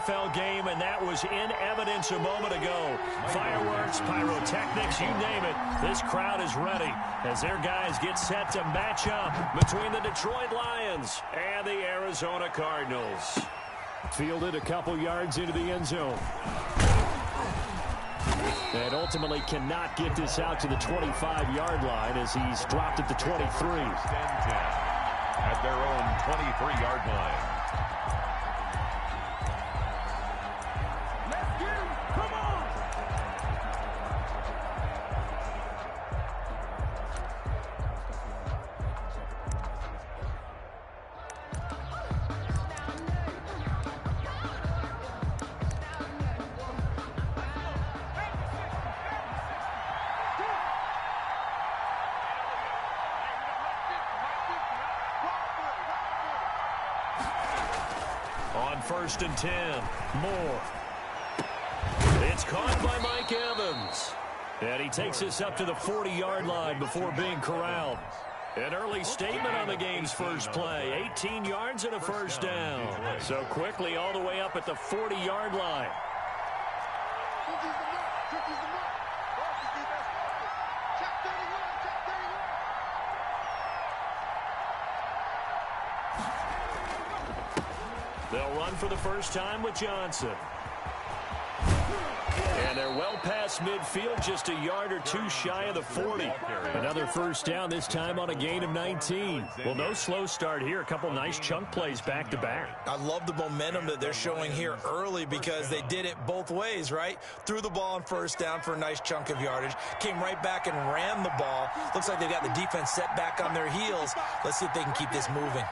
NFL game, and that was in evidence a moment ago. Fireworks, pyrotechnics, you name it. This crowd is ready as their guys get set to match up between the Detroit Lions and the Arizona Cardinals. Fielded a couple yards into the end zone. And ultimately cannot get this out to the 25-yard line as he's dropped at the 23. At their own 23-yard line. Let's get him. Come on. On 1st and 10, Moore. It's caught by Mike Evans. And he takes us up to the 40-yard line before being corralled. An early statement on the game's first play. 18 yards and a first down. So quickly all the way up at the 40-yard line. They'll run for the first time with Johnson. And they're well past midfield, just a yard or two shy of the 40. Another first down, this time on a gain of 19. Well, no slow start here. A couple nice chunk plays back-to-back. I love the momentum that they're showing here early because they did it both ways, right? Threw the ball on first down for a nice chunk of yardage. Came right back and ran the ball. Looks like they've got the defense set back on their heels. Let's see if they can keep this moving.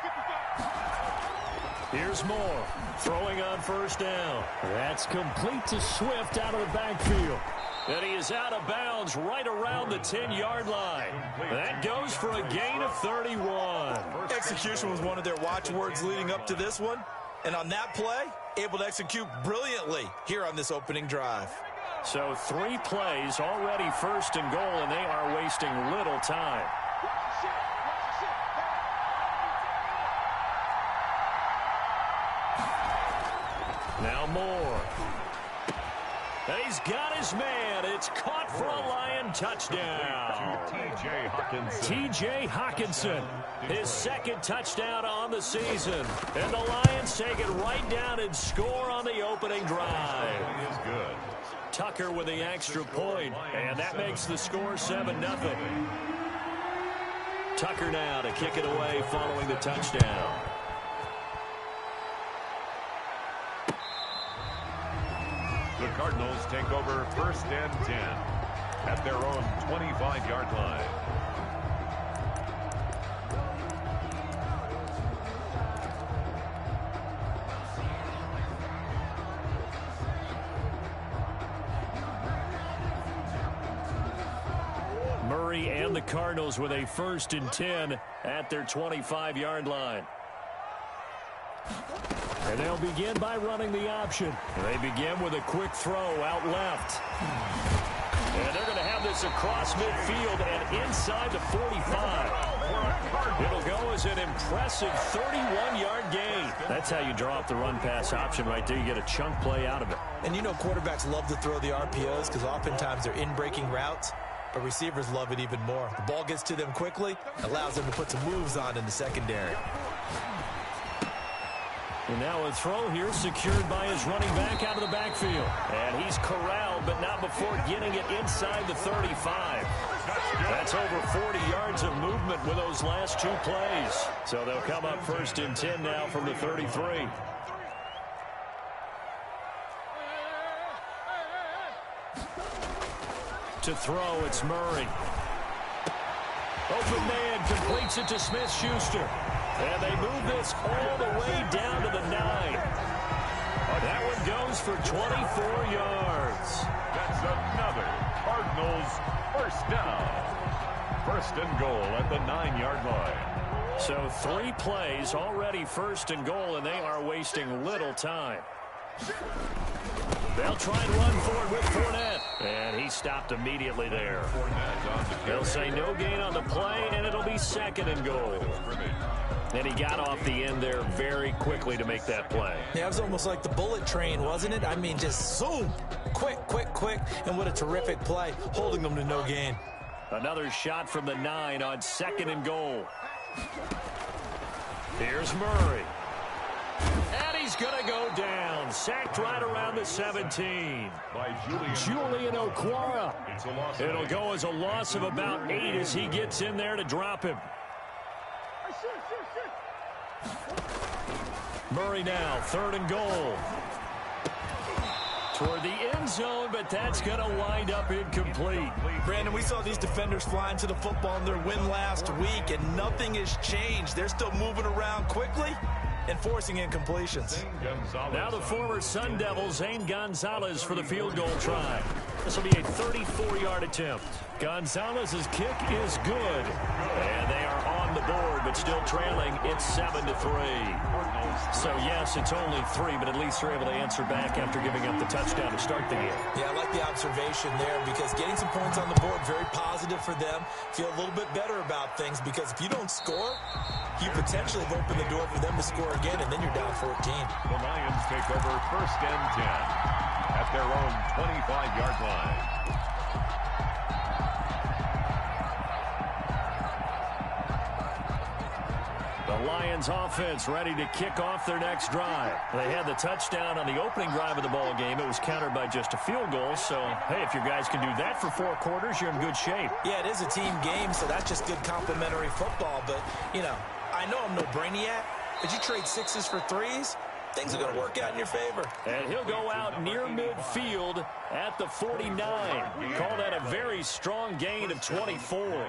Here's Moore, throwing on first down. That's complete to Swift out of the backfield. And he is out of bounds right around the 10-yard line. That goes for a gain of 31. Execution was one of their watchwords leading up to this one. And on that play, able to execute brilliantly here on this opening drive. So 3 plays, already first and goal, and they are wasting little time. Now Moore. And he's got his man. It's caught for a Lion touchdown. T.J. Hockenson, his second touchdown on the season. And the Lions take it right down and score on the opening drive. Tucker with the extra point, and that makes the score 7-0. Tucker now to kick it away following the touchdown. The Cardinals take over 1st and 10 at their own 25-yard line. Murray and the Cardinals with a 1st and 10 at their 25-yard line. And they'll begin by running the option. They begin with a quick throw out left. And they're going to have this across midfield and inside the 45. It'll go as an impressive 31-yard gain. That's how you draw up the run-pass option right there. You get a chunk play out of it. And you know quarterbacks love to throw the RPOs because oftentimes they're in-breaking routes. But receivers love it even more. The ball gets to them quickly, allows them to put some moves on in the secondary. And now a throw here secured by his running back out of the backfield. And he's corralled, but not before getting it inside the 35. That's over 40 yards of movement with those last 2 plays. So they'll come up 1st and 10 now from the 33. To throw, it's Murray. Open man completes it to Smith-Schuster. And they move this all the way down to the 9. That one goes for 24 yards. That's another Cardinals first down. 1st and goal at the 9-yard line. So 3 plays, already 1st and goal, and they are wasting little time. They'll try and run forward with Fournette. And he stopped immediately there. They'll say no gain on the play, and it'll be 2nd and goal. And he got off the end there very quickly to make that play. Yeah, it was almost like the bullet train, wasn't it? I mean, just zoom, quick, and what a terrific play, holding them to no gain. Another shot from the 9 on 2nd and goal. Here's Murray. And he's going to go down. Sacked right around the 17. By Julian Okwara. It's a loss. It'll go as a loss of about 8 as he gets in there to drop him. Murray now, 3rd and goal. Toward the end zone, but that's going to wind up incomplete. Brandon, we saw these defenders flying to the football in their win last week, and nothing has changed. They're still moving around quickly and forcing incompletions. Now the former Sun Devil, Zane Gonzalez, for the field goal try. This will be a 34-yard attempt. Gonzalez's kick is good. And they are on the board, but still trailing. It's 7-3. So, yes, it's only 3, but at least they're able to answer back after giving up the touchdown to start the game. Yeah, I like the observation there because getting some points on the board, very positive for them. Feel a little bit better about things because if you don't score, you potentially have opened the door for them to score again, and then you're down 14. The Lions take over 1st and 10 at their own 25-yard line. The Lions offense ready to kick off their next drive. They had the touchdown on the opening drive of the ball game. It was countered by just a field goal. So, hey, if your guys can do that for 4 quarters, you're in good shape. Yeah, it is a team game, so that's just good complementary football. But, you know, I know I'm no brainiac, but you trade 6s for 3s, things are going to work out in your favor. And he'll go out near midfield at the 49. Call that a very strong gain of 24.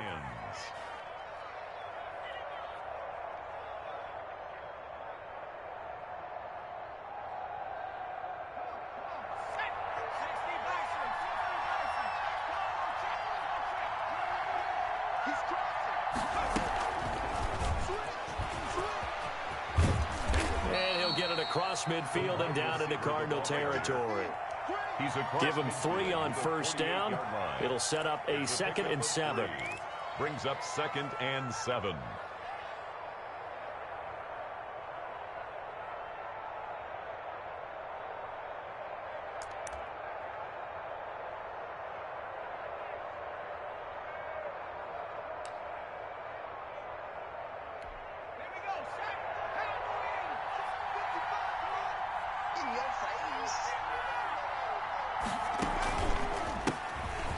Across midfield and down into Cardinal territory. Give him 3 on 1st down. It'll set up a 2nd and 7. Brings up 2nd and 7.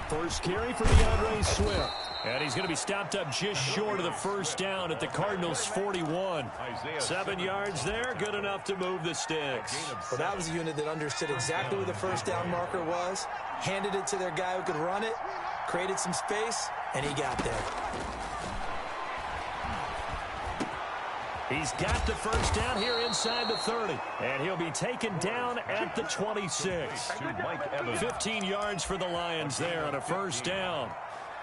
First carry for DeAndre Swift. And he's going to be stopped up just short of the 1st down at the Cardinals' 41. 7 yards there, good enough to move the sticks. Well, that was a unit that understood exactly where the 1st down marker was, handed it to their guy who could run it, created some space, and he got there. He's got the 1st down here inside the 30. And he'll be taken down at the 26. 15 yards for the Lions there on a 1st down.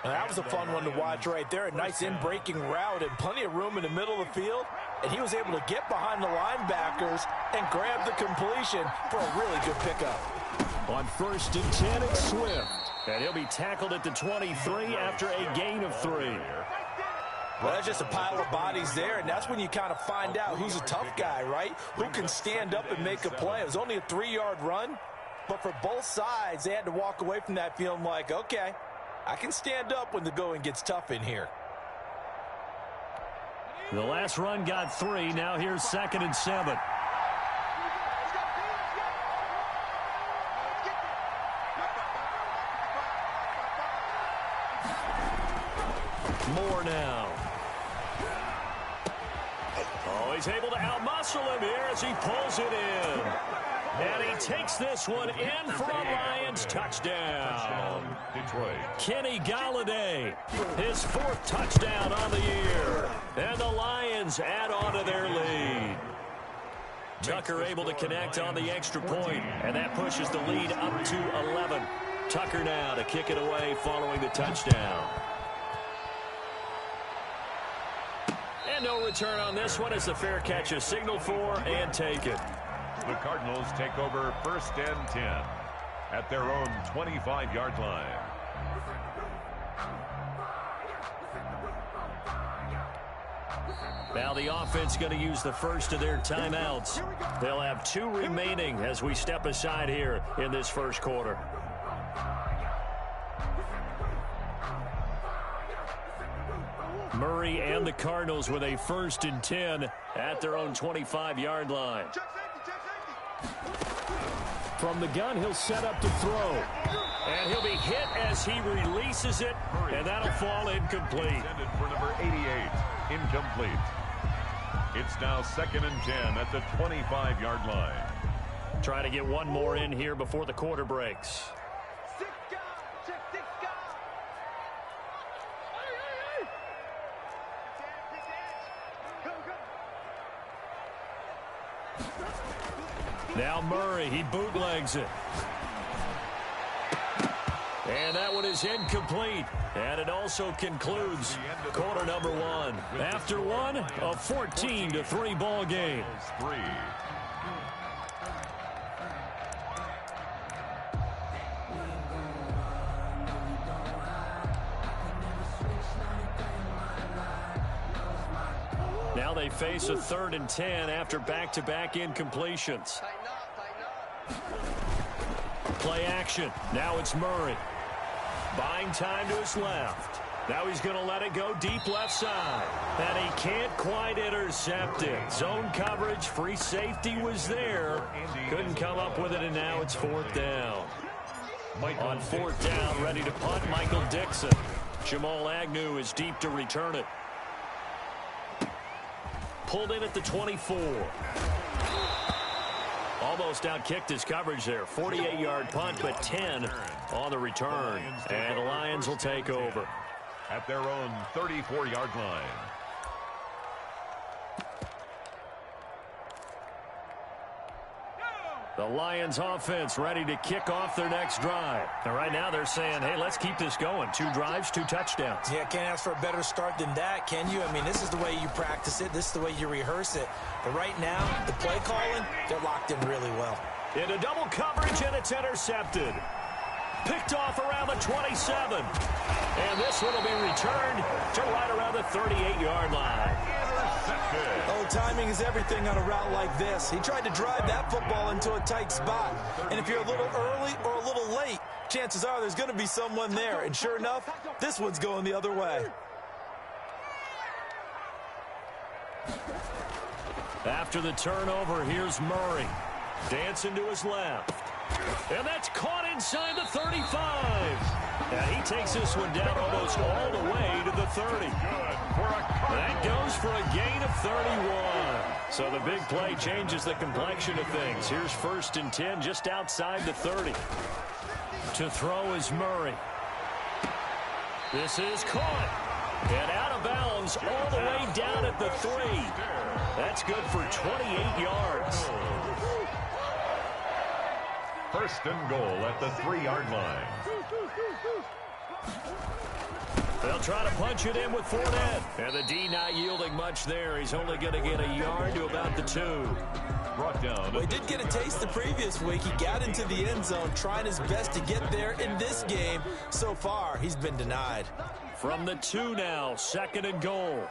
Now, that was a fun one to watch right there. A nice in-breaking route and plenty of room in the middle of the field. And he was able to get behind the linebackers and grab the completion for a really good pickup. On 1st and 10, it's Swift. And he'll be tackled at the 23 after a gain of 3. Well, that's just a pile of bodies there, and that's when you kind of find out who's a tough guy, right? Who can stand up and make a play. It was only a 3-yard run, but for both sides, they had to walk away from that feeling like, okay, I can stand up when the going gets tough in here. The last run got 3. Now here's 2nd and 7. Moore now. Oh, he's able to outmuscle him here as he pulls it in. And he takes this one in for a Lions touchdown. Detroit. Kenny Golladay, his 4th touchdown on the year. And the Lions add on to their lead. Tucker able to connect on the extra point, and that pushes the lead up to 11. Tucker now to kick it away following the touchdown. And no return on this one as the fair catch is signaled for and taken. The Cardinals take over 1st and 10 at their own 25-yard line. Now the offense going to use the first of their timeouts. They'll have 2 remaining as we step aside here in this first quarter. Murray and the Cardinals with a 1st and 10 at their own 25-yard line. From the gun, he'll set up to throw. And he'll be hit as he releases it, and that'll fall incomplete. Intended for number 88, incomplete. It's now 2nd and 10 at the 25-yard line. Try to get one more in here before the quarter breaks. Now Murray, he bootlegs it. And that one is incomplete. And it also concludes quarter number 1. After one, a 14-3 ball game. Now they face a 3rd and 10 after back-to-back incompletions. Play action. Now it's Murray. Buying time to his left. Now he's going to let it go deep left side. And he can't quite intercept it. Zone coverage, free safety was there. Couldn't come up with it, and now it's 4th down. On 4th down, ready to punt, Michael Dixon. Jamal Agnew is deep to return it. Pulled in at the 24. Almost outkicked his coverage there. 48-yard punt, but 10 on the return. And the Lions will take over. At their own 34-yard line. The Lions offense ready to kick off their next drive. And right now they're saying, hey, let's keep this going. 2 drives, 2 touchdowns. Yeah, can't ask for a better start than that, can you? I mean, this is the way you practice it. This is the way you rehearse it. But right now, the play calling, they're locked in really well. Into double coverage, and it's intercepted. Picked off around the 27. And this one will be returned to right around the 38-yard line. Oh, timing is everything on a route like this. He tried to drive that football into a tight spot. And if you're a little early or a little late, chances are there's going to be someone there. And sure enough, this one's going the other way. After the turnover, here's Murray. Dancing to his left. And that's caught inside the 35. And he takes this one down almost all the way to the 30. That goes for a gain of 31. So the big play changes the complexion of things. Here's 1st and 10 just outside the 30. To throw is Murray. This is caught. And out of bounds all the way down at the 3. That's good for 28 yards. 1st and goal at the 3-yard line. They'll try to punch it in with Fournette. And the D not yielding much there. He's only going to get a yard to about the 2. Brought down. Well, he did get a taste the previous week. He got into the end zone, trying his best to get there in this game. So far, he's been denied. From the 2 now, 2nd and goal.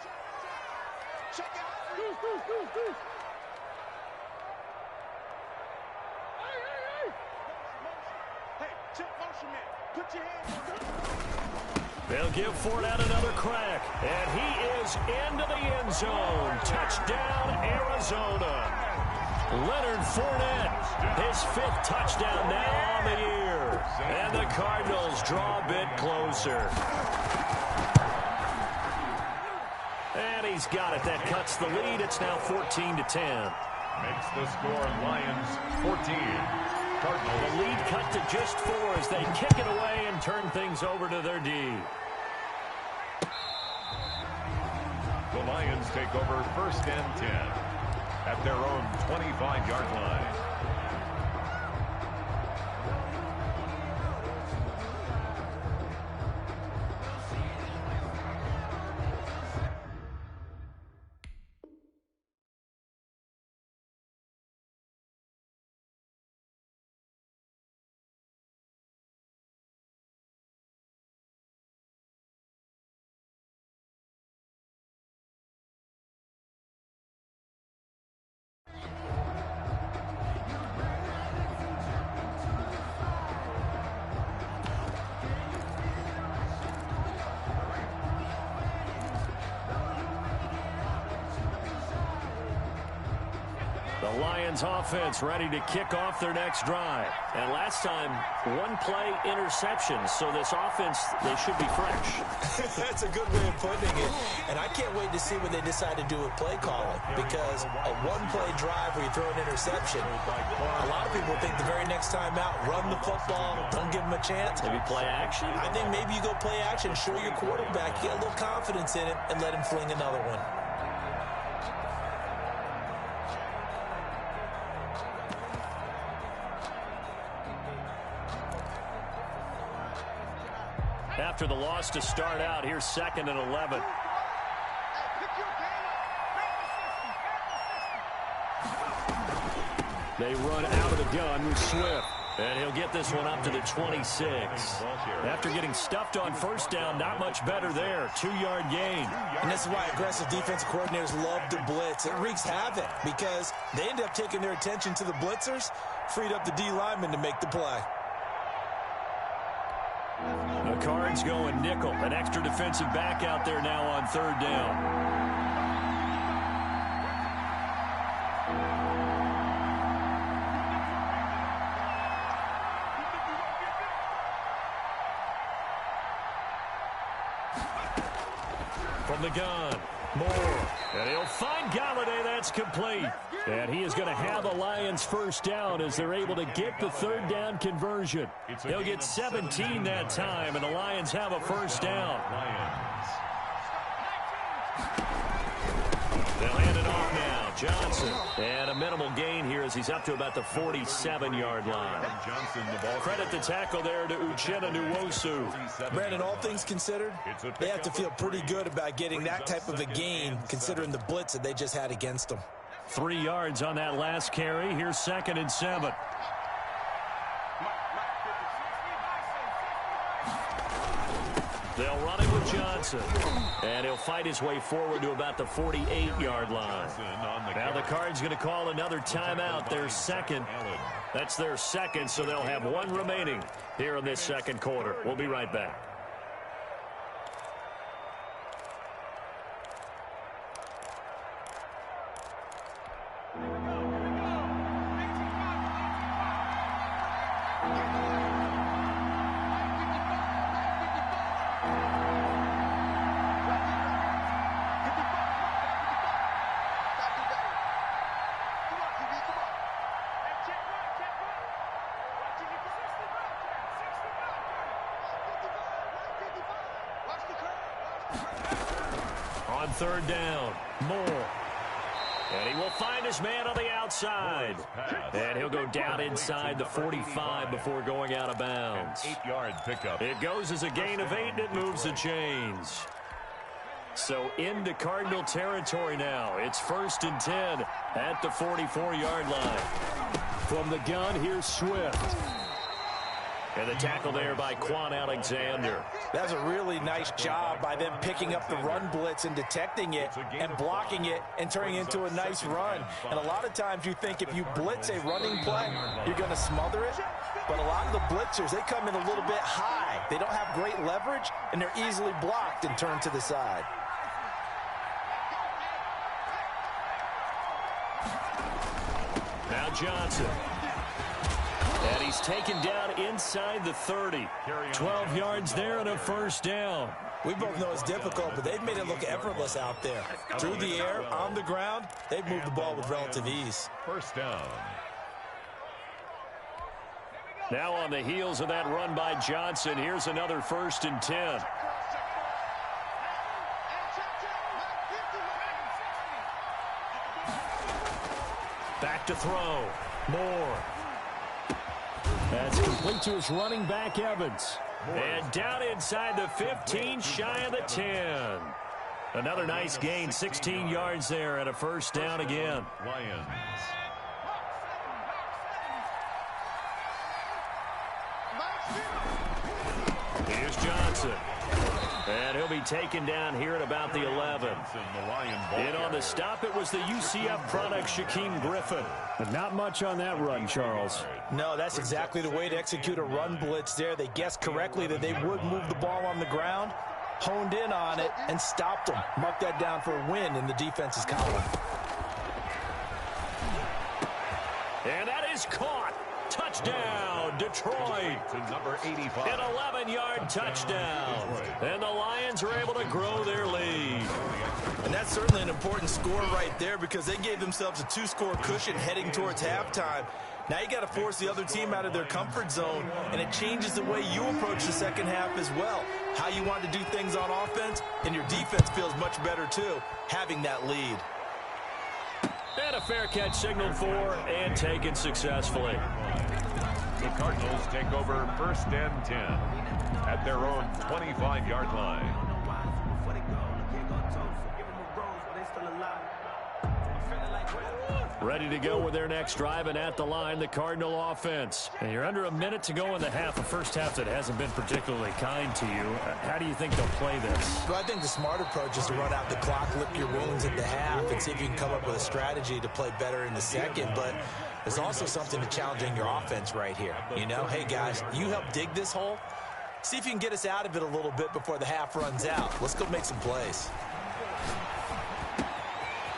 They'll give Fournette another crack, and he is into the end zone. Touchdown, Arizona. Leonard Fournette, his 5th touchdown now on the year. And the Cardinals draw a bit closer. And he's got it. That cuts the lead. It's now 14-10. Makes the score Lions 14. Cardinals. The lead cut to just 4 as they kick it away and turn things over to their D. The Lions take over 1st and 10 at their own 25-yard line. The Lions offense ready to kick off their next drive. And last time, one play interception. So this offense, they should be fresh. That's a good way of putting it. And I can't wait to see what they decide to do with play calling. Because a one-play drive where you throw an interception, a lot of people think the very next time out, run the football, don't give them a chance. Maybe play action? I think maybe you go play action, show your quarterback, get a little confidence in it, and let him fling another one. After the loss to start out, here's 2nd and 11. They run out of the gun with Swift. And he'll get this one up to the 26. After getting stuffed on first down, not much better there. 2-yard gain. And this is why aggressive defensive coordinators love to blitz. It wreaks havoc because they end up taking their attention to the blitzers, freed up the D lineman to make the play. The Cards going nickel. An extra defensive back out there now on 3rd down. From the gun, Moore. And he'll find Galladay. That's complete. And he is going to have a Lions first down as they're able to get the 3rd down conversion. They'll get 17 that time, and the Lions have a first down. They'll hand it off now. Johnson. And a minimal gain here as he's up to about the 47-yard line. Credit the tackle there to Uchenna Nwosu. Brandon, all things considered, they have to feel pretty good about getting that type of a gain considering the blitz that they just had against them. 3 yards on that last carry. Here's 2nd and 7. They'll run it with Johnson. And he'll fight his way forward to about the 48-yard line. Now the Cards going to call another timeout. Their 2nd. That's their 2nd, so they'll have 1 remaining here in this 2nd quarter. We'll be right back. On 3rd down, Moore. And he will find his man on the outside. And he'll go down inside the 45 before going out of bounds. 8-yard pickup. It goes as a gain of 8, and it moves the chains. So into Cardinal territory now. It's 1st and 10 at the 44-yard line. From the gun, here's Swift. And the tackle there by Quan Alexander. That's a really nice job by them picking up the run blitz and detecting it and blocking it and turning it into a nice run. And a lot of times you think if you blitz a running play, you're going to smother it. But a lot of the blitzers, they come in a little bit high. They don't have great leverage, and they're easily blocked and turned to the side. Now Johnson. And he's taken down inside the 30. 12 yards there and a first down. We both know it's difficult, but they've made it look effortless out there. Through the air, on the ground, they've moved the ball with relative ease. First down. Now on the heels of that run by Johnson, here's another 1st and 10. Back to throw. Moore. That's complete to his running back, Evans. And down inside the 15, shy of the 10. Another nice gain, 16 yards there and a first down again. Lions. Here's Johnson. And he'll be taken down here at about the 11. In on the stop, it was the UCF product, Shaquem Griffin. But not much on that run, Charles. No, that's exactly the way to execute a run blitz there. They guessed correctly that they would move the ball on the ground, honed in on it, and stopped them. Mark that down for a win in the defense's column. is caught. Touchdown, Detroit. To number 85. An 11-yard touchdown. And the Lions are able to grow their lead. And that's certainly an important score right there because they gave themselves a 2-score cushion heading towards halftime. Now you got to force the other team out of their comfort zone, and it changes the way you approach the second half as well. How you want to do things on offense, and your defense feels much better too, having that lead. And a fair catch signaled for and taken successfully. The Cardinals take over 1st and 10 at their own 25-yard line. Ready to go with their next drive, and at the line, the Cardinal offense. And you're under a minute to go in the half, a first half that hasn't been particularly kind to you. How do you think they'll play this? Well, I think the smart approach is to run out the clock, lick your wounds at the half, and see if you can come up with a strategy to play better in the second. But there's also something to challenging your offense right here. You know, hey, guys, you help dig this hole. See if you can get us out of it a little bit before the half runs out. Let's go make some plays.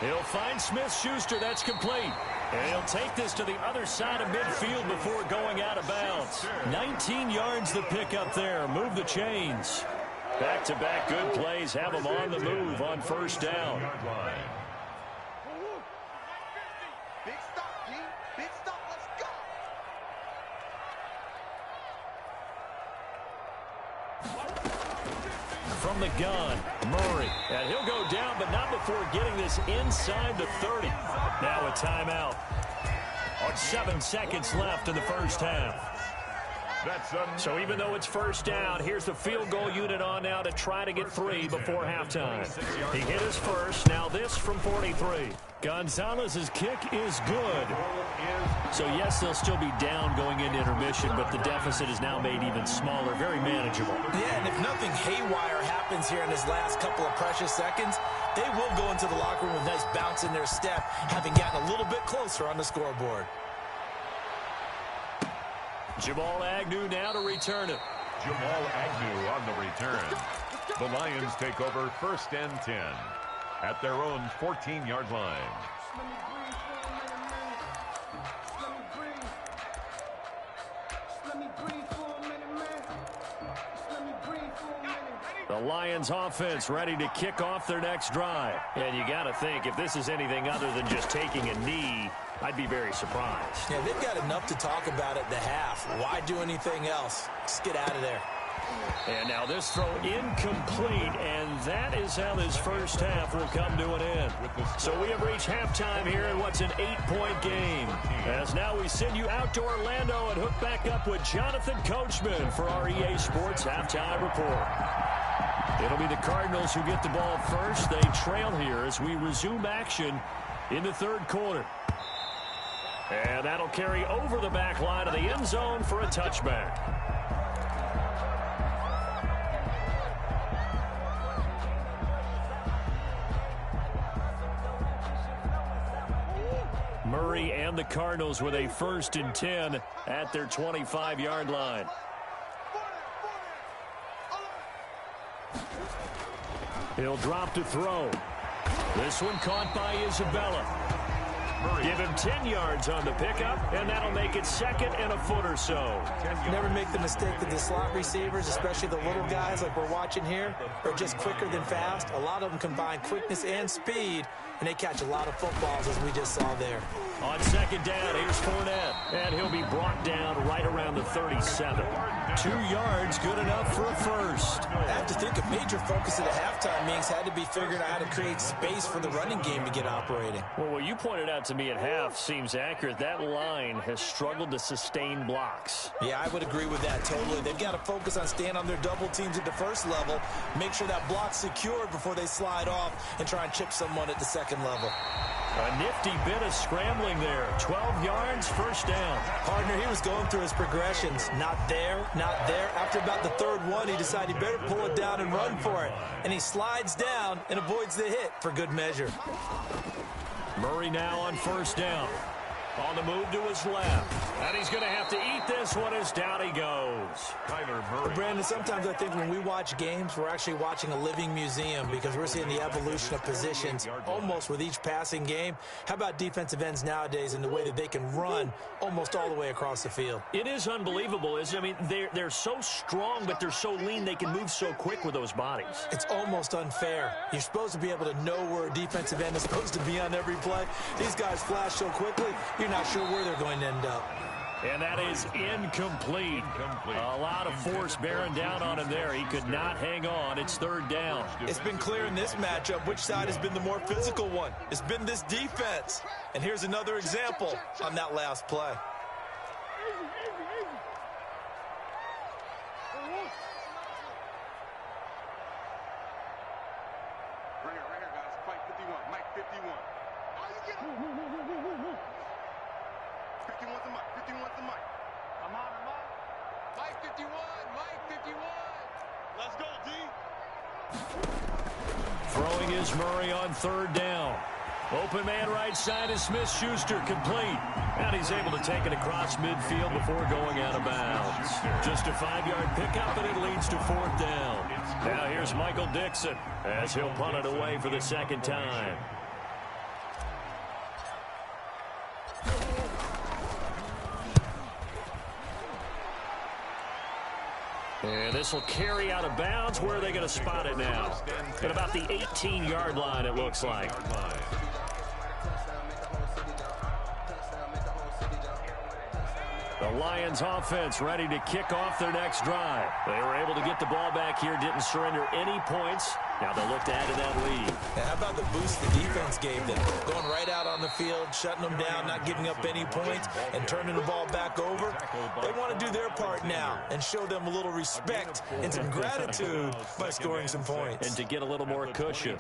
He'll find Smith-Schuster. That's complete. And he'll take this to the other side of midfield before going out of bounds. 19 yards the pick up there. Move the chains. Back-to-back good plays have them on the move on first down. Big stop, G. Big stop. Let's go. From the gun, Murray. And he'll go down, but not before getting this inside the 30. Now a timeout. On 7 seconds left in the first half. So even though it's first down, here's the field goal unit on now to try to get 3 before halftime. He hit his first. Now this from 43. Gonzalez's kick is good. So yes, they'll still be down going into intermission, but the deficit is now made even smaller, very manageable. Yeah, and if nothing haywire happens here in this last couple of precious seconds, they will go into the locker room with a nice bounce in their step, having gotten a little bit closer on the scoreboard. Jamal Agnew now to return it. Jamal Agnew on the return. The Lions take over 1st and 10 at their own 14-yard line. The Lions offense ready to kick off their next drive. And you got to think, if this is anything other than just taking a knee, I'd be very surprised. Yeah, they've got enough to talk about at the half. Why do anything else? Just get out of there. And now this throw incomplete, and that is how this first half will come to an end. So we have reached halftime here in what's an 8-point game. As now we send you out to Orlando and hook back up with Jonathan Coachman for our EA Sports Halftime Report. It'll be the Cardinals who get the ball first. They trail here as we resume action in the third quarter. And that'll carry over the back line of the end zone for a touchback. Murray and the Cardinals with a 1st and 10 at their 25-yard line. He'll drop to throw. This one caught by Isabella. Give him 10 yards on the pickup, and that'll make it 2nd and a foot or so. Never make the mistake that the slot receivers, especially the little guys like we're watching here, are just quicker than fast. A lot of them combine quickness and speed, and they catch a lot of footballs, as we just saw there. On 2nd down, here's Fournette, and he'll be brought down right around the 37. 2 yards, good enough for a first. I have to think a major focus of the halftime meetings had to be figuring out how to create space for the running game to get operating. Well, what you pointed out to me at half seems accurate. That line has struggled to sustain blocks. Yeah, I would agree with that totally. They've got to focus on staying on their double teams at the first level, make sure that block's secured before they slide off and try and chip someone at the second level. A nifty bit of scrambling there. 12 yards, first down. Partner, he was going through his progressions. Not there, not there. After about the third one, he decided he better pull it down and run for it. And he slides down and avoids the hit for good measure. Murray now on first down. On the move to his left. And he's going to have to eat this one as down he goes. Kyler Murray. Brandon, sometimes I think when we watch games, we're actually watching a living museum because we're seeing the evolution of positions almost with each passing game. How about defensive ends nowadays and the way that they can run almost all the way across the field? It is unbelievable, isn't it? I mean, they're so strong, but they're so lean, they can move so quick with those bodies. It's almost unfair. You're supposed to be able to know where a defensive end is supposed to be on every play. These guys flash so quickly, you're not sure where they're going to end up. And that is incomplete. A lot of force bearing down on him there. He could not hang on. It's third down. It's been clear in this matchup which side has been the more physical one. It's been this defense. And here's another example on that last play. Right here, guys. Fight 51. Mike 51. Oh, you get him. 51's the mic. 51's the mic. I'm on. Mike 51. Mike 51. Let's go, D. Throwing is Murray on third down. Open man right side is Smith-Schuster, complete. And he's able to take it across midfield before going out of bounds. Just a 5-yard pickup, and it leads to fourth down. Now here's Michael Dixon as he'll punt it away for the second time. And this will carry out of bounds. Where are they going to spot it now? At about the 18-yard line, it looks like. The Lions offense ready to kick off their next drive. They were able to get the ball back here, didn't surrender any points. Now they'll look to add to that lead. And how about the boost the defense gave them? Going right out on the field, shutting them down, not giving up any points, and turning the ball back over. They want to do their part now and show them a little respect and some gratitude by scoring some points. And to get a little more cushion.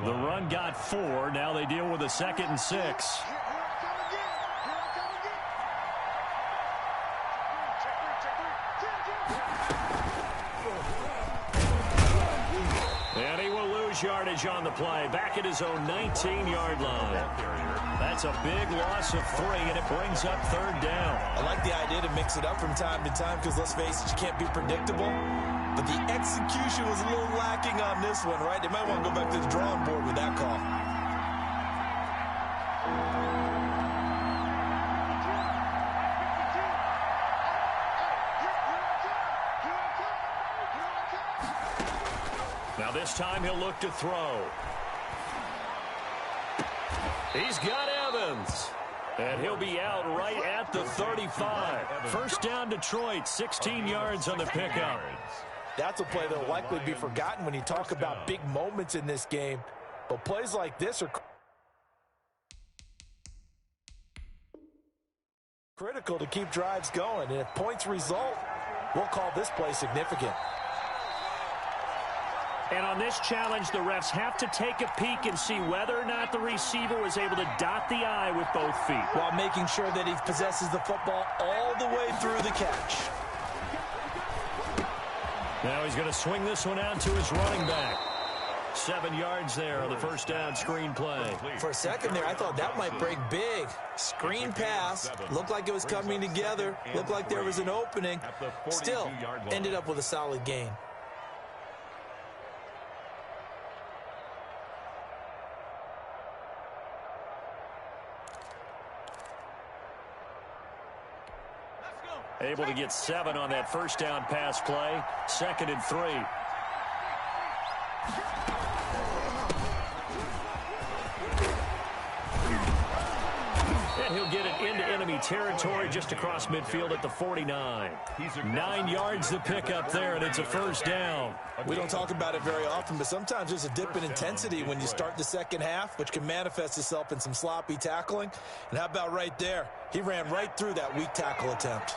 The run got 4. Now they deal with a 2nd and 6. And he will lose yardage on the play. Back at his own 19-yard line. That's a big loss of 3, and it brings up third down. I like the idea to mix it up from time to time because, let's face it, you can't be predictable. But the execution was a little lacking on this one, right? They might want to go back to the drawing board with that call. Now this time he'll look to throw. He's got Evans. And he'll be out right at the 35. First down Detroit, 16 yards on the pickup. That's a play that will likely be forgotten when you talk about big moments in this game. But plays like this are critical to keep drives going. And if points result, we'll call this play significant. And on this challenge, the refs have to take a peek and see whether or not the receiver was able to dot the I with both feet. While making sure that he possesses the football all the way through the catch. Now he's going to swing this one out to his running back. 7 yards there on the first down screen play. For a second there, I thought that might break big. Screen pass. Looked like it was coming together. Looked like there was an opening. Still, ended up with a solid gain. Able to get 7 on that first down pass play. 2nd and 3. And he'll get it into enemy territory just across midfield at the 49. 9 yards to pick up there, and it's a first down. We don't talk about it very often, but sometimes there's a dip in intensity when you start the second half, which can manifest itself in some sloppy tackling. And how about right there? He ran right through that weak tackle attempt.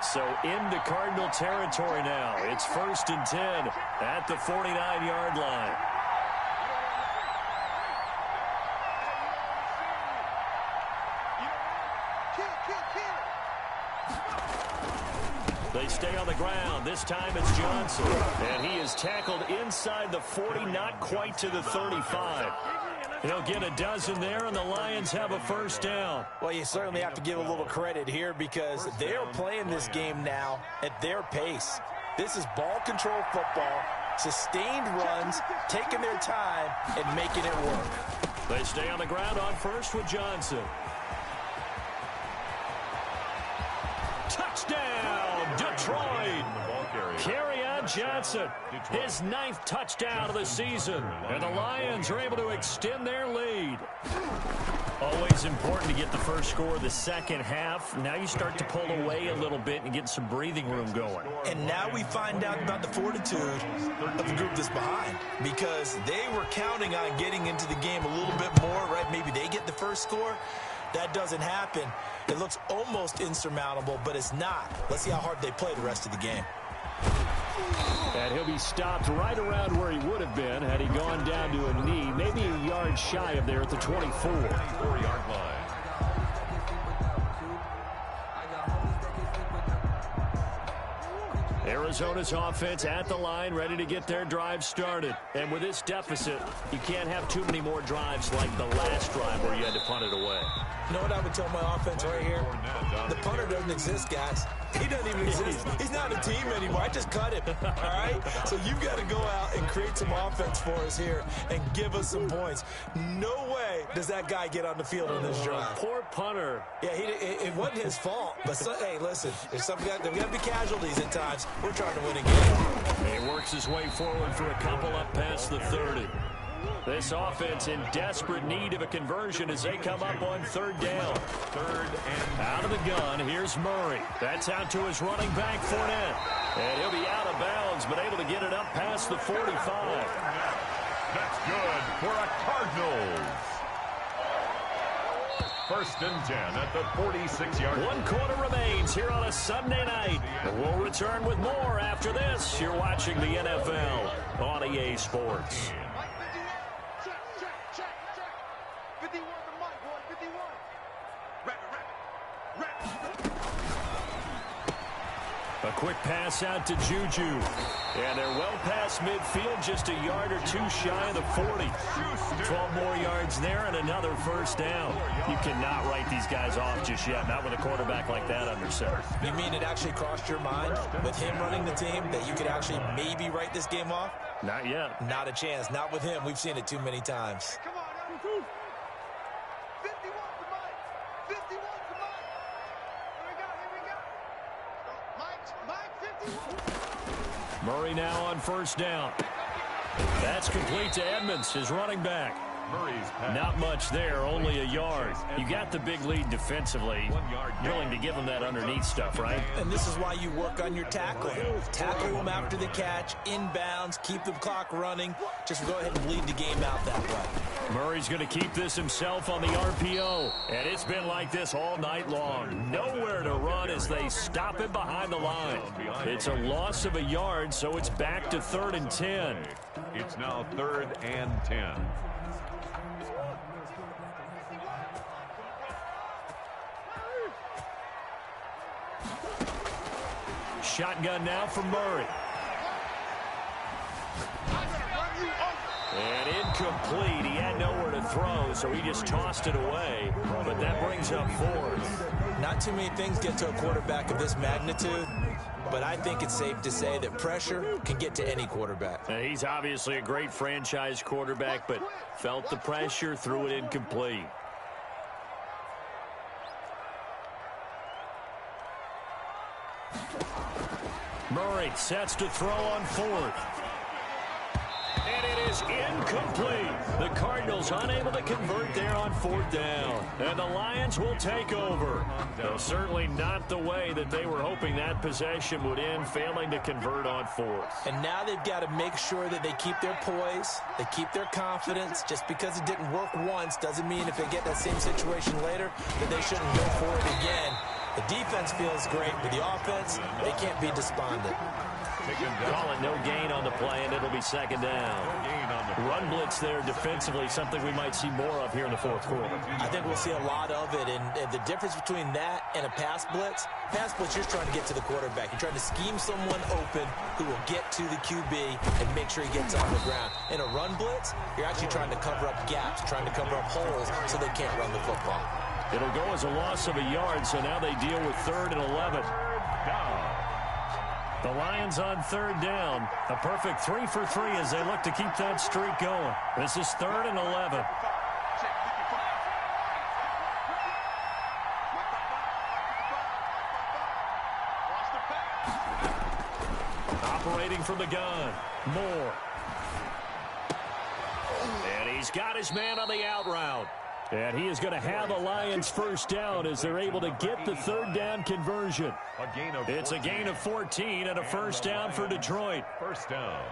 So into Cardinal territory now. It's 1st and 10 at the 49-yard line. They stay on the ground. This time it's Johnson. And he is tackled inside the 40, not quite to the 35. He'll get a dozen there, and the Lions have a first down. Well, you certainly have to give a little credit here because they're playing this game now at their pace. This is ball control football, sustained runs, taking their time, and making it work. They stay on the ground on first with Johnson. Touchdown, Detroit! Kerryon Johnson, his 9th touchdown of the season. And the Lions are able to extend their lead. Always important to get the first score of the second half. Now you start to pull away a little bit and get some breathing room going. And now we find out about the fortitude of the group that's behind, because they were counting on getting into the game a little bit more, right? Maybe they get the first score. That doesn't happen. It looks almost insurmountable, but it's not. Let's see how hard they play the rest of the game. And he'll be stopped right around where he would have been had he gone down to a knee, maybe a yard shy of there at the 24-yard line. Arizona's offense at the line, ready to get their drive started. And with this deficit, you can't have too many more drives like the last drive where you had to punt it away. You know what I would tell my offense right here? The punter doesn't exist, guys. He doesn't even exist. He's not a team anymore. I just cut him, all right? So you've got to go out and create some offense for us here and give us some points. No way does that guy get on the field on this drive. Poor punter. Yeah, it wasn't his fault. But, hey, listen, there's got to be casualties at times. We're trying to win a game. He works his way forward for a couple up past the 30. This offense in desperate need of a conversion as they come up on 3rd down. Out of the gun, here's Murray. That's out to his running back, Fournette. And he'll be out of bounds, but able to get it up past the 45. That's good for a Cardinals. 1st and 10 at the 46-yard line. 1 quarter remains here on a Sunday night. And we'll return with more after this. You're watching the NFL on EA Sports. A quick pass out to Juju. And they're well past midfield, just a yard or two shy of the 40. 12 more yards there and another first down. You cannot write these guys off just yet, not with a quarterback like that under center. You mean it actually crossed your mind with him running the team that you could actually maybe write this game off? Not yet. Not a chance. Not with him. We've seen it too many times. Come on, 51 to Mike. 51 to Mike. Here we go. Mike 51. Murray now on first down. That's complete to Edmonds, his running back. Murray's pass. Not much there, only a yard. You got the big lead defensively. Willing to give them that underneath stuff, right? And this is why you work on your tackling. Tackle them after the catch, inbounds, keep the clock running. Just go ahead and bleed the game out that way. Murray's going to keep this himself on the RPO. And it's been like this all night long. Nowhere to run as they stop him behind the line. It's a loss of a yard, so it's back to 3rd and 10. It's now 3rd and 10. Shotgun now for Murray. And incomplete. He had nowhere to throw, so he just tossed it away. But that brings up 4th. Not too many things get to a quarterback of this magnitude, but I think it's safe to say that pressure can get to any quarterback. He's obviously a great franchise quarterback, but felt the pressure, threw it incomplete. Murray sets to throw on 4th. And it is incomplete. The Cardinals unable to convert there on 4th down. And the Lions will take over. Though certainly not the way that they were hoping that possession would end, failing to convert on 4th. And now they've got to make sure that they keep their poise, they keep their confidence. Just because it didn't work once doesn't mean if they get that same situation later that they shouldn't go for it again. The defense feels great, but the offense, they can't be despondent. Call it no gain on the play, and it'll be second down. Run blitz there defensively, something we might see more of here in the fourth quarter. I think we'll see a lot of it, and the difference between that and a pass blitz, you're trying to get to the quarterback. You're trying to scheme someone open who will get to the QB and make sure he gets on the ground. In a run blitz, you're actually trying to cover up gaps, trying to cover up holes so they can't run the football. It'll go as a loss of a yard, so now they deal with 3rd and 11. The Lions on 3rd down. A perfect 3 for 3 as they look to keep that streak going. This is 3rd and 11. Operating from the gun, Moore. And he's got his man on the out route. And he is going to have a Lions first down as they're able to get the 3rd down conversion. It's a gain of 14 and a first down for Detroit. First down.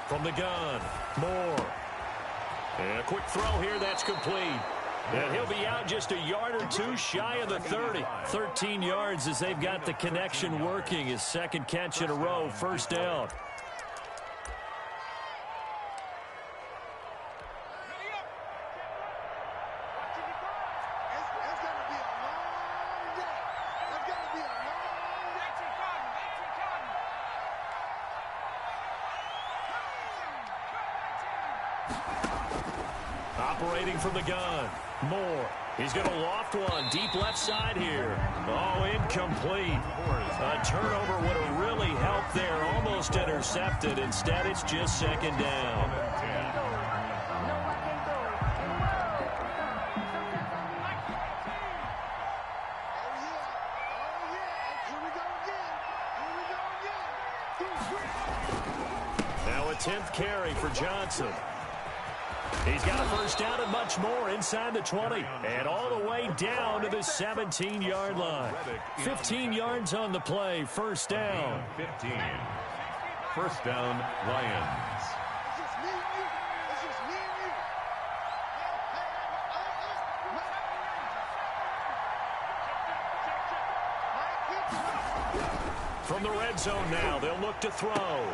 From the gun, Moore. And a quick throw here, that's complete. And he'll be out just a yard or two shy of the 30. 13 yards as they've got the connection working. His second catch in a row, first down. Operating from the gun, Moore. He's going to loft one deep left side here. Oh, incomplete. A turnover would have really helped there. Almost intercepted. Instead, it's just second down. Now a 10th carry for Johnson. He's got a first down and much more inside the 20 and all the way down to the 17-yard line. 15 yards on the play, first down. 15. First down, Lions. From the red zone now, they'll look to throw.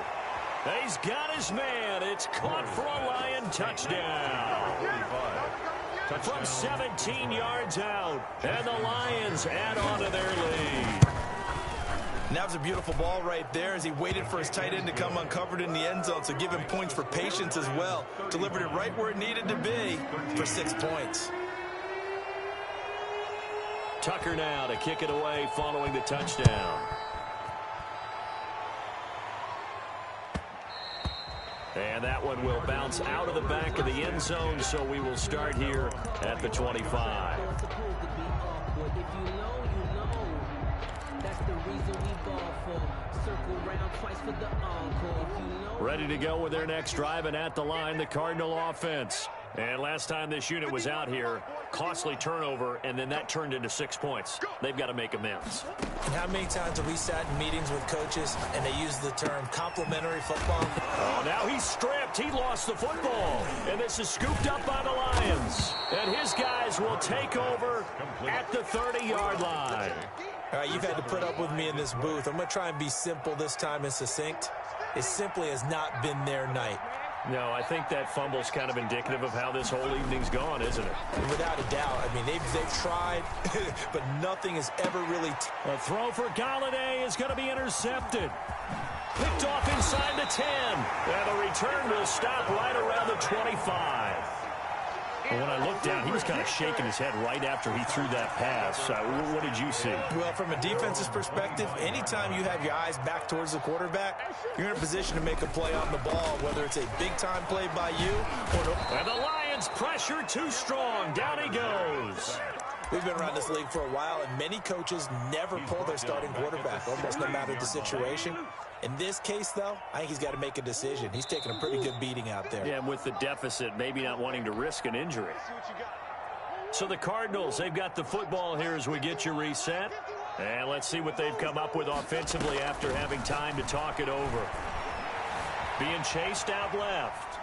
He's got his man. It's caught for a Lion touchdown. From 17 yards out. And the Lions add on to their lead. And that was a beautiful ball right there as he waited for his tight end to come uncovered in the end zone. So give him points for patience as well. Delivered it right where it needed to be for 6 points. Tucker now to kick it away following the touchdown. And that one will bounce out of the back of the end zone, so we will start here at the 25. Ready to go with their next drive, and at the line, the Cardinal offense. And last time this unit was out here, costly turnover, and then that turned into 6 points. They've got to make amends. And how many times have we sat in meetings with coaches and they use the term complimentary football? Oh, now he's stripped. He lost the football. And this is scooped up by the Lions. And his guys will take over at the 30-yard line. All right, you've had to put up with me in this booth. I'm going to try and be simple this time and succinct. It simply has not been their night. No, I think that fumble's kind of indicative of how this whole evening's gone, isn't it? Without a doubt. I mean, they've tried, but nothing has ever really... A throw for Golladay is going to be intercepted. Picked off inside the 10. And the return will stop right around the 25. Well, when I looked down, he was kind of shaking his head right after he threw that pass. What did you see? Well, from a defense's perspective, anytime you have your eyes back towards the quarterback, you're in a position to make a play on the ball, whether it's a big-time play by you or... And the Lions pressure too strong. Down he goes. We've been around this league for a while, and many coaches never pull their starting quarterback, almost no matter the situation. In this case, though, I think he's got to make a decision. He's taking a pretty good beating out there. Yeah, and with the deficit, maybe not wanting to risk an injury. So the Cardinals, they've got the football here as we get you reset. And let's see what they've come up with offensively after having time to talk it over. being chased out left.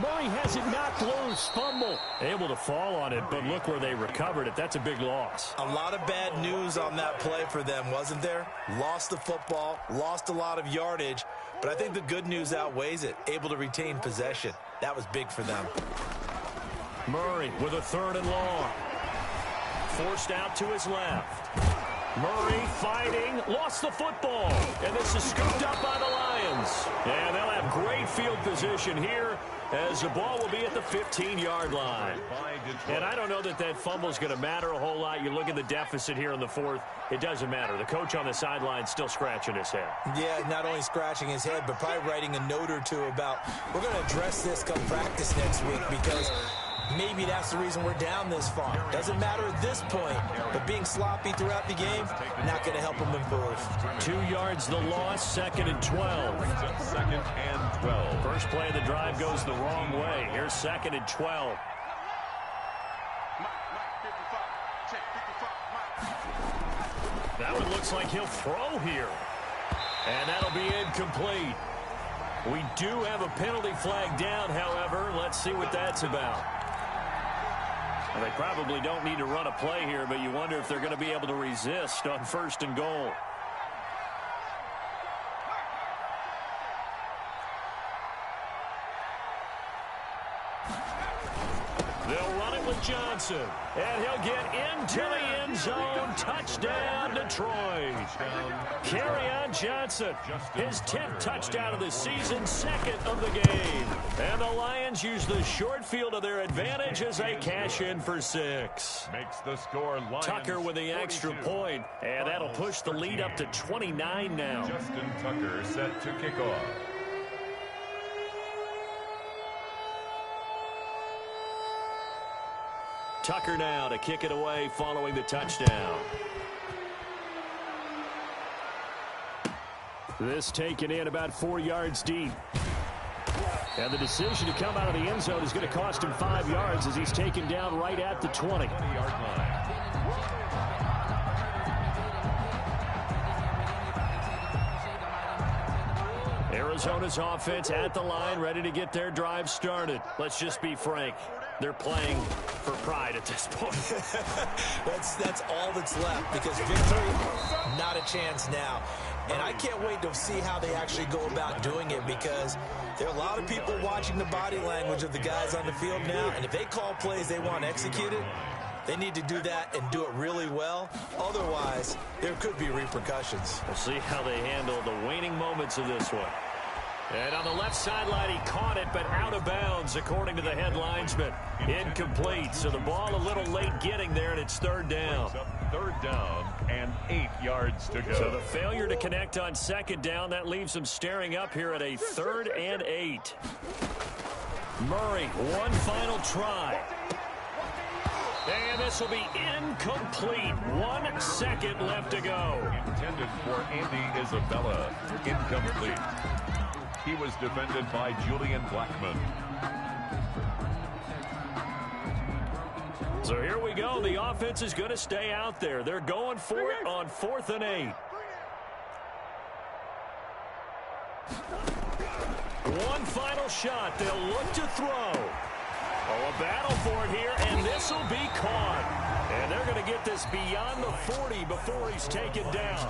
Murray has it knocked loose. Fumble. Able to fall on it, but look where they recovered it. That's a big loss. A lot of bad news on that play for them, wasn't there? Lost the football, lost a lot of yardage, but I think the good news outweighs it. Able to retain possession. That was big for them. Murray with a 3rd and long. Forced out to his left. Murray fighting, lost the football, and this is scooped up by the Lions. And they'll have great field position here as the ball will be at the 15-yard line. And I don't know that that fumble is going to matter a whole lot. You look at the deficit here in the 4th, it doesn't matter. The coach on the sideline still scratching his head. Yeah, not only scratching his head, but probably writing a note or two about, we're going to address this come practice next week because maybe that's the reason we're down this far. Doesn't matter at this point, but being sloppy throughout the game, not going to help them improve. 2 yards the loss, 2nd and 12. 2nd and 12. First play of the drive goes the wrong way. Here's 2nd and 12. That one looks like he'll throw here. And that'll be incomplete. We do have a penalty flag down, however. Let's see what that's about. Well, they probably don't need to run a play here, but you wonder if they're going to be able to resist on 1st and goal. They'll run it with Johnson, and he'll get into the end zone. Touchdown, Detroit. Kerryon Johnson, his 10th touchdown of the season, 2nd of the game. And the Lions use the short field to their advantage as they cash in for 6. Makes the score Lions Tucker with the extra 42. point, and that'll push the lead up to 29 now. Justin Tucker set to kick off. Tucker now to kick it away following the touchdown. This taken in about 4 yards deep. And the decision to come out of the end zone is going to cost him 5 yards as he's taken down right at the 20. 20-yard line. Arizona's offense at the line, ready to get their drive started. Let's just be frank. They're playing for pride at this point. That's all that's left because victory, not a chance now. And I can't wait to see how they actually go about doing it because there are a lot of people watching the body language of the guys on the field now. And if they call plays they want executed, they need to do that and do it really well. Otherwise, there could be repercussions. We'll see how they handle the waning moments of this one. And on the left sideline, he caught it, but out of bounds, according to the head linesman. Incomplete, so the ball a little late getting there, and it's 3rd down. 3rd down and 8 yards to go. So the failure to connect on 2nd down, that leaves them staring up here at a 3rd and 8. Murray, one final try. And this will be incomplete. 1 second left to go. Intended for Andy Isabella. Incomplete. He was defended by Julian Blackman. So here we go. The offense is going to stay out there. They're going for it on 4th and 8. One final shot. They'll look to throw. Oh, a battle for it here, and this will be caught. And they're going to get this beyond the 40 before he's taken down.